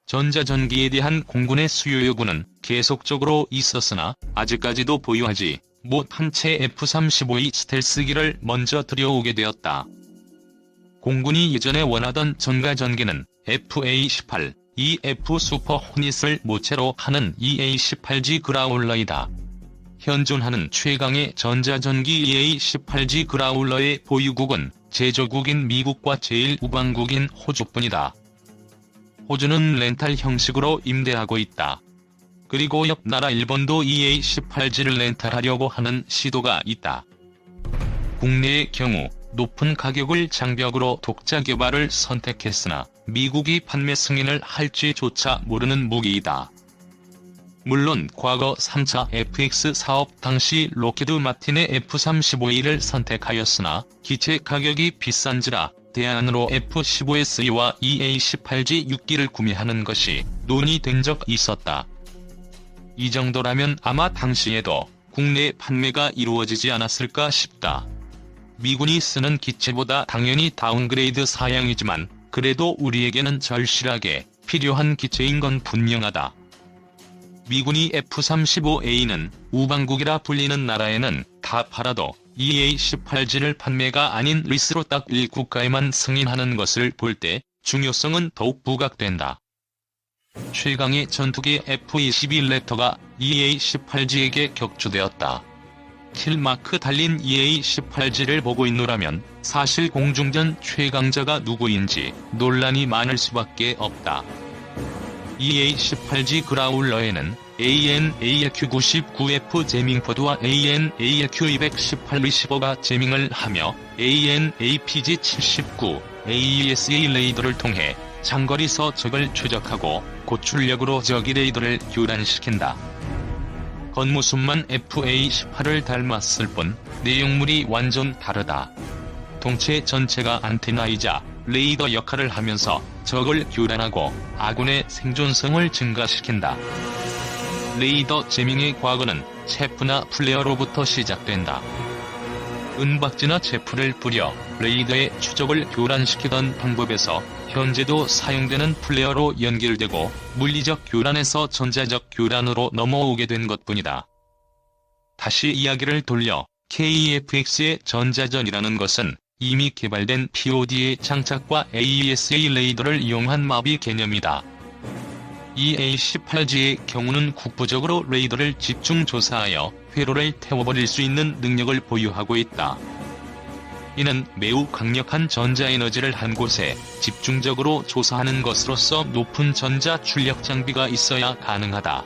전자전기에 대한 공군의 수요 요구는 계속적으로 있었으나 아직까지도 보유하지 못한 채 F-35E 스텔스기를 먼저 들여오게 되었다. 공군이 예전에 원하던 전가전기는 FA-18, EF 슈퍼 호닛을 모체로 하는 EA-18G 그라울러이다. 현존하는 최강의 전자전기 EA-18G 그라울러의 보유국은 제조국인 미국과 제1우방국인 호주뿐이다. 호주는 렌탈 형식으로 임대하고 있다. 그리고 옆 나라 일본도 EA-18G를 렌탈하려고 하는 시도가 있다. 국내의 경우 높은 가격을 장벽으로 독자 개발을 선택했으나 미국이 판매 승인을 할지조차 모르는 무기이다. 물론 과거 3차 FX 사업 당시 록히드 마틴의 F-35E를 선택하였으나 기체 가격이 비싼지라 대안으로 F-15SE와 EA-18G 6기를 구매하는 것이 논의된 적 있었다. 이 정도라면 아마 당시에도 국내 판매가 이루어지지 않았을까 싶다. 미군이 쓰는 기체보다 당연히 다운그레이드 사양이지만 그래도 우리에게는 절실하게 필요한 기체인 건 분명하다. 미군이 F-35A는 우방국이라 불리는 나라에는 다 팔아도 EA-18G를 판매가 아닌 리스로 딱 1국가에만 승인하는 것을 볼 때 중요성은 더욱 부각된다. 최강의 전투기 F-22 랩터가 EA-18G에게 격추되었다. 킬마크 달린 EA-18G를 보고 있노라면 사실 공중전 최강자가 누구인지 논란이 많을 수밖에 없다. EA-18G 그라울러에는 AN/ALQ-99F 제밍포드와 AN/ALQ-218 리시버가 제밍을 하며 AN/APG-79 AESA 레이더를 통해 장거리서 적을 추적하고 고출력으로 적의 레이더를 교란시킨다. 겉모습만 FA-18을 닮았을 뿐 내용물이 완전 다르다. 동체 전체가 안테나이자 레이더 역할을 하면서 적을 교란하고 아군의 생존성을 증가시킨다. 레이더 제밍의 과거는 체프나 플레어로부터 시작된다. 은박지나 체프를 뿌려 레이더의 추적을 교란시키던 방법에서 현재도 사용되는 플레어로 연결되고 물리적 교란에서 전자적 교란으로 넘어오게 된 것뿐이다. 다시 이야기를 돌려 KEFX의 전자전이라는 것은 이미 개발된 POD의 장착과 AESA 레이더를 이용한 마비 개념이다. EA-18G의 경우는 국부적으로 레이더를 집중 조사하여 회로를 태워버릴 수 있는 능력을 보유하고 있다. 이는 매우 강력한 전자에너지를 한 곳에 집중적으로 조사하는 것으로서 높은 전자 출력 장비가 있어야 가능하다.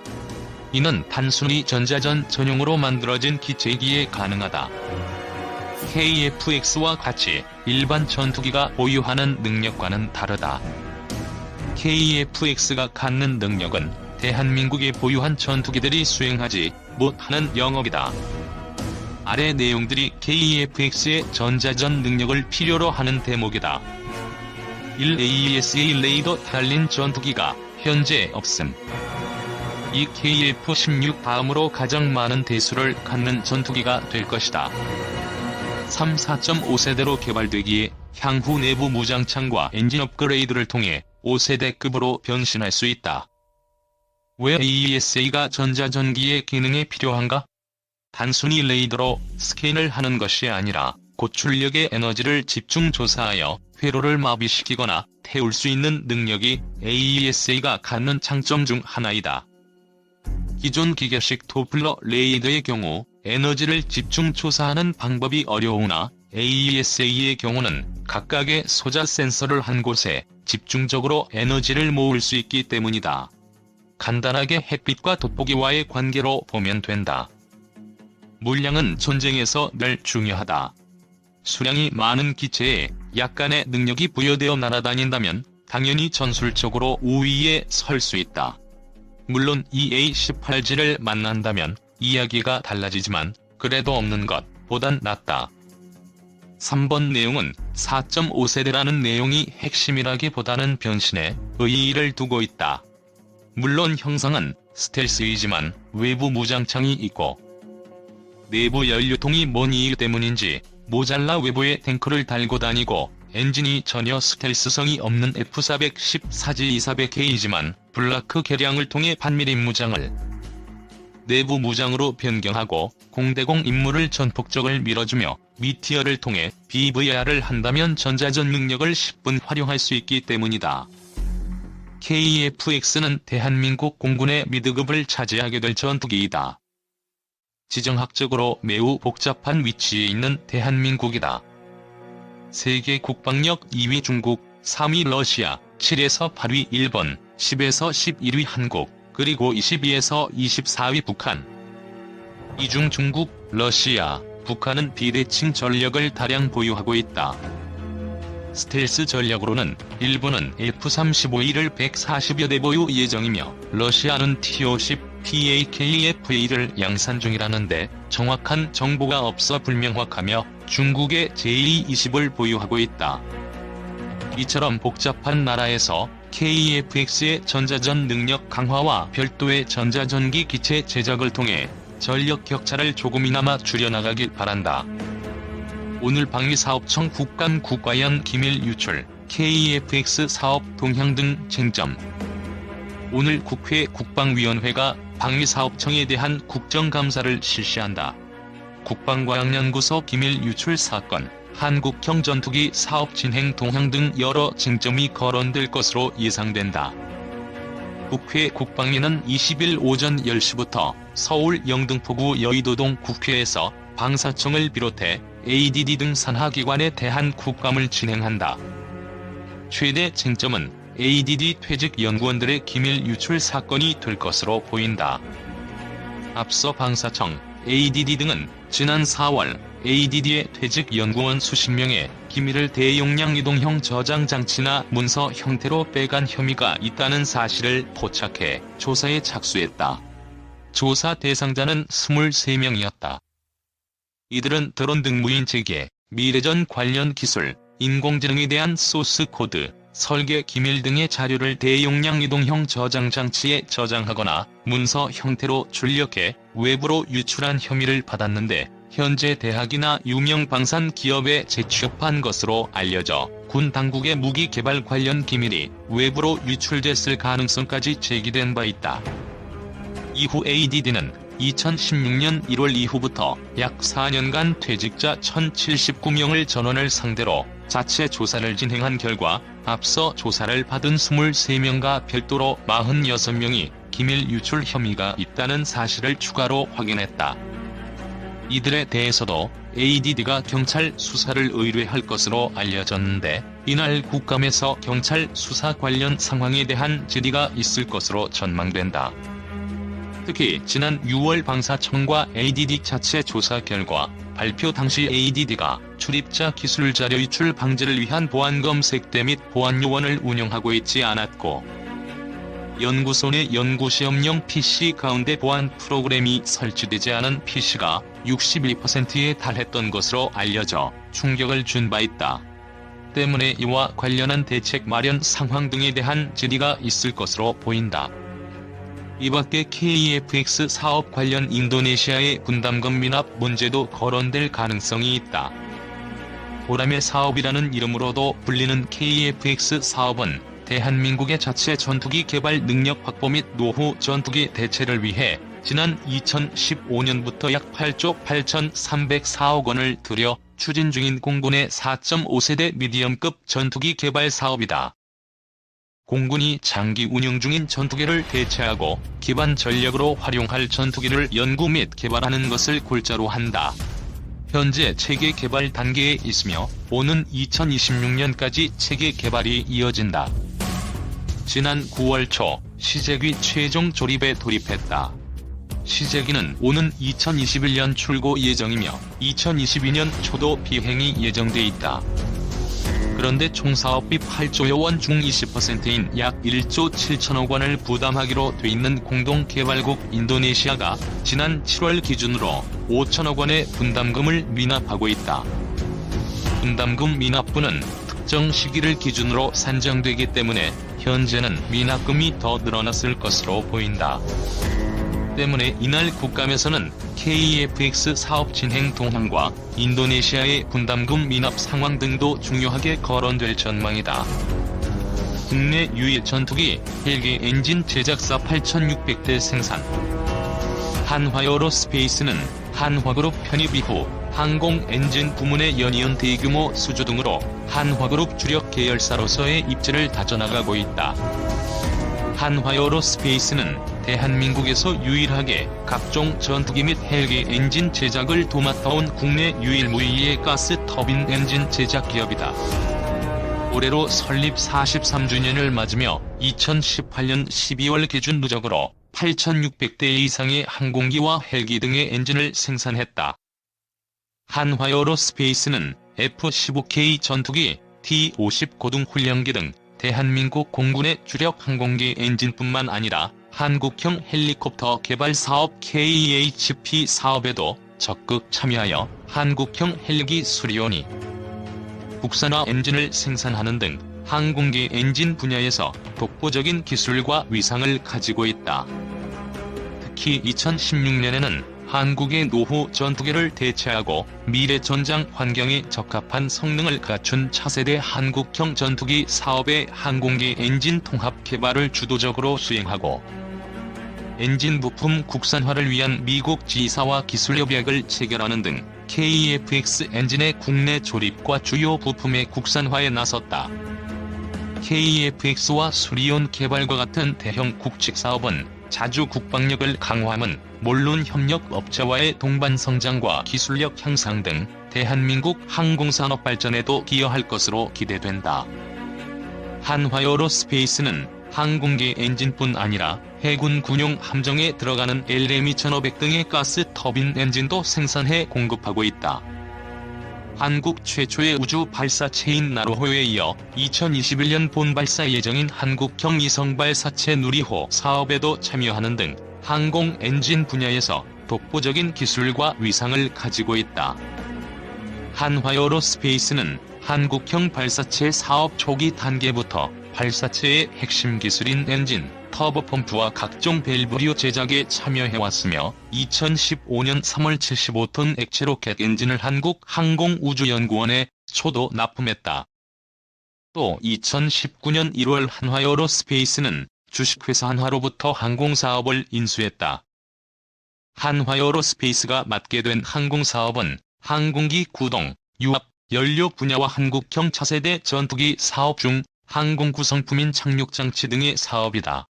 이는 단순히 전자전 전용으로 만들어진 기체기에 가능하다. KF-X와 같이 일반 전투기가 보유하는 능력과는 다르다. KF-X가 갖는 능력은 대한민국이 보유한 전투기들이 수행하지 못하는 영역이다. 아래 내용들이 KF-X의 전자전 능력을 필요로 하는 대목이다. 1. AESA 레이더 달린 전투기가 현재 없음. 2. KF-16 다음으로 가장 많은 대수를 갖는 전투기가 될 것이다. 3. 4.5세대로 개발되기에 향후 내부 무장창과 엔진 업그레이드를 통해 5세대급으로 변신할 수 있다. 왜 AESA가 전자전기의 기능에 필요한가? 단순히 레이더로 스캔을 하는 것이 아니라 고출력의 에너지를 집중 조사하여 회로를 마비시키거나 태울 수 있는 능력이 AESA가 갖는 장점 중 하나이다. 기존 기계식 도플러 레이더의 경우 에너지를 집중 조사하는 방법이 어려우나 AESA의 경우는 각각의 소자 센서를 한 곳에 집중적으로 에너지를 모을 수 있기 때문이다. 간단하게 햇빛과 돋보기와의 관계로 보면 된다. 물량은 전쟁에서 늘 중요하다. 수량이 많은 기체에 약간의 능력이 부여되어 날아다닌다면 당연히 전술적으로 우위에 설 수 있다. 물론 EA-18G를 만난다면 이야기가 달라지지만 그래도 없는 것보단 낫다. 3번 내용은 4.5세대라는 내용이 핵심이라기보다는 변신에 의의를 두고 있다. 물론 형상은 스텔스이지만 외부 무장창이 있고 내부 연료통이 뭔 이유 때문인지 모잘라 외부에 탱크를 달고 다니고 엔진이 전혀 스텔스성이 없는 F410 4G2400K이지만 블라크 개량을 통해 반미림 무장을 내부 무장으로 변경하고 공대공 임무를 전폭적을 밀어주며 미티어를 통해 BVR을 한다면 전자전 능력을 10분 활용할 수 있기 때문이다. KF-X는 대한민국 공군의 미드급을 차지하게 될 전투기이다. 지정학적으로 매우 복잡한 위치에 있는 대한민국이다. 세계 국방력 2위 중국, 3위 러시아, 7에서 8위 일본, 10에서 11위 한국, 그리고 22에서 24위 북한. 이 중 중국, 러시아, 북한은 비대칭 전력을 다량 보유하고 있다. 스텔스 전략으로는 일본은 F-35E를 140여 대 보유 예정이며 러시아는 T-50, PAKFA를 양산 중이라는데 정확한 정보가 없어 불명확하며 중국의 JE-20을 보유하고 있다. 이처럼 복잡한 나라에서 KF-X의 전자전 능력 강화와 별도의 전자전기 기체 제작을 통해 전력 격차를 조금이나마 줄여나가길 바란다. 오늘 방위사업청 국감 국가연 기밀 유출, KF-X 사업 동향 등 쟁점. 오늘 국회 국방위원회가 방위사업청에 대한 국정감사를 실시한다. 국방과학연구소 기밀 유출 사건, 한국형 전투기 사업 진행 동향 등 여러 쟁점이 거론될 것으로 예상된다. 국회 국방위는 20일 오전 10시부터 서울 영등포구 여의도동 국회에서 방사청을 비롯해 ADD 등 산하기관에 대한 국감을 진행한다. 최대 쟁점은 ADD 퇴직 연구원들의 기밀 유출 사건이 될 것으로 보인다. 앞서 방사청, ADD 등은 지난 4월 ADD의 퇴직 연구원 수십 명의 기밀을 대용량 이동형 저장 장치나 문서 형태로 빼간 혐의가 있다는 사실을 포착해 조사에 착수했다. 조사 대상자는 23명이었다. 이들은 드론 등 무인 체계, 미래전 관련 기술, 인공지능에 대한 소스 코드, 설계 기밀 등의 자료를 대용량 이동형 저장 장치에 저장하거나 문서 형태로 출력해 외부로 유출한 혐의를 받았는데 현재 대학이나 유명 방산 기업에 재취업한 것으로 알려져 군 당국의 무기 개발 관련 기밀이 외부로 유출됐을 가능성까지 제기된 바 있다. 이후 ADD는 2016년 1월 이후부터 약 4년간 퇴직자 1079명을 전원을 상대로 자체 조사를 진행한 결과 앞서 조사를 받은 23명과 별도로 46명이 기밀 유출 혐의가 있다는 사실을 추가로 확인했다. 이들에 대해서도 ADD가 경찰 수사를 의뢰할 것으로 알려졌는데 이날 국감에서 경찰 수사 관련 상황에 대한 질의가 있을 것으로 전망된다. 특히 지난 6월 방사청과 ADD 자체 조사 결과 발표 당시 ADD가 출입자 기술 자료 유출 방지를 위한 보안 검색대 및 보안 요원을 운영하고 있지 않았고 연구소 내 연구시험용 PC 가운데 보안 프로그램이 설치되지 않은 PC가 62%에 달했던 것으로 알려져 충격을 준 바 있다. 때문에 이와 관련한 대책 마련 상황 등에 대한 질의가 있을 것으로 보인다. 이밖에 KF-X 사업 관련 인도네시아의 분담금 미납 문제도 거론될 가능성이 있다. 보람의 사업이라는 이름으로도 불리는 KF-X 사업은 대한민국의 자체 전투기 개발 능력 확보 및 노후 전투기 대체를 위해 지난 2015년부터 약 8조 8,304억 원을 들여 추진 중인 공군의 4.5세대 미디엄급 전투기 개발 사업이다. 공군이 장기 운영 중인 전투기를 대체하고 기반 전력으로 활용할 전투기를 연구 및 개발하는 것을 골자로 한다. 현재 체계 개발 단계에 있으며 오는 2026년까지 체계 개발이 이어진다. 지난 9월 초 시제기 최종 조립에 돌입했다. 시제기는 오는 2021년 출고 예정이며 2022년 초도 비행이 예정돼 있다. 그런데 총 사업비 8조여 원 중 20%인 약 1조 7천억 원을 부담하기로 돼 있는 공동개발국 인도네시아가 지난 7월 기준으로 5천억 원의 분담금을 미납하고 있다. 분담금 미납분은 특정 시기를 기준으로 산정되기 때문에 현재는 미납금이 더 늘어났을 것으로 보인다. 때문에 이날 국감에서는 KEFX 사업 진행 동향과 인도네시아의 분담금 미납 상황 등도 중요하게 거론될 전망이다. 국내 유일 전투기 헬기 엔진 제작사 8,600대 생산. 한화에어로스페이스는 한화그룹 편입 이후 항공 엔진 부문의 연이은 대규모 수주 등으로 한화그룹 주력 계열사로서의 입지를 다져나가고 있다. 한화에어로스페이스는 대한민국에서 유일하게 각종 전투기 및 헬기 엔진 제작을 도맡아온 국내 유일무이의 가스 터빈 엔진 제작 기업이다. 올해로 설립 43주년을 맞으며 2018년 12월 기준 누적으로 8,600대 이상의 항공기와 헬기 등의 엔진을 생산했다. 한화에어로스페이스는 F-15K 전투기, T-50 고등훈련기 등 대한민국 공군의 주력 항공기 엔진뿐만 아니라 한국형 헬리콥터 개발 사업 KEHP 사업에도 적극 참여하여 한국형 헬기 수리온이 국산화 엔진을 생산하는 등 항공기 엔진 분야에서 독보적인 기술과 위상을 가지고 있다. 특히 2016년에는 한국의 노후 전투기를 대체하고 미래 전장 환경에 적합한 성능을 갖춘 차세대 한국형 전투기 사업의 항공기 엔진 통합 개발을 주도적으로 수행하고 엔진 부품 국산화를 위한 미국 지사와 기술협약을 체결하는 등 KEFX 엔진의 국내 조립과 주요 부품의 국산화에 나섰다. KEFX와 수리온 개발과 같은 대형 국책 사업은 자주 국방력을 강화함은 물론 협력 업체와의 동반 성장과 기술력 향상 등 대한민국 항공산업 발전에도 기여할 것으로 기대된다. 한화에어로스페이스는 항공기 엔진뿐 아니라 해군 군용 함정에 들어가는 LM2500 등의 가스 터빈 엔진도 생산해 공급하고 있다. 한국 최초의 우주 발사체인 나로호에 이어 2021년 본발사 예정인 한국형 위성 발사체 누리호 사업에도 참여하는 등 항공 엔진 분야에서 독보적인 기술과 위상을 가지고 있다. 한화에어로스페이스는 한국형 발사체 사업 초기 단계부터 발사체의 핵심 기술인 엔진, 터보펌프와 각종 밸브류 제작에 참여해왔으며 2015년 3월 75톤 액체 로켓 엔진을 한국항공우주연구원에 초도 납품했다. 또 2019년 1월 한화에어로스페이스는 주식회사 한화로부터 항공사업을 인수했다. 한화에어로스페이스가 맡게 된 항공사업은 항공기 구동, 유압, 연료 분야와 한국형 차세대 전투기 사업 중 항공 구성품인 착륙장치 등의 사업이다.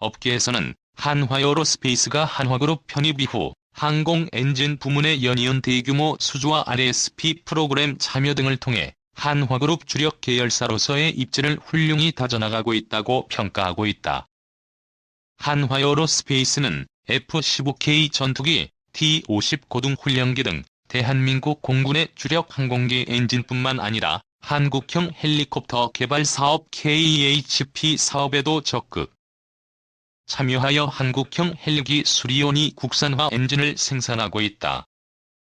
업계에서는 한화에어로스페이스가 한화그룹 편입 이후 항공 엔진 부문의 연이은 대규모 수주와 RSP 프로그램 참여 등을 통해 한화그룹 주력 계열사로서의 입지를 훌륭히 다져나가고 있다고 평가하고 있다. 한화에어로스페이스는 F-15K 전투기, T-50 고등훈련기 등 대한민국 공군의 주력 항공기 엔진뿐만 아니라 한국형 헬리콥터 개발 사업 KEHP 사업에도 적극 참여하여 한국형 헬기 수리온이 국산화 엔진을 생산하고 있다.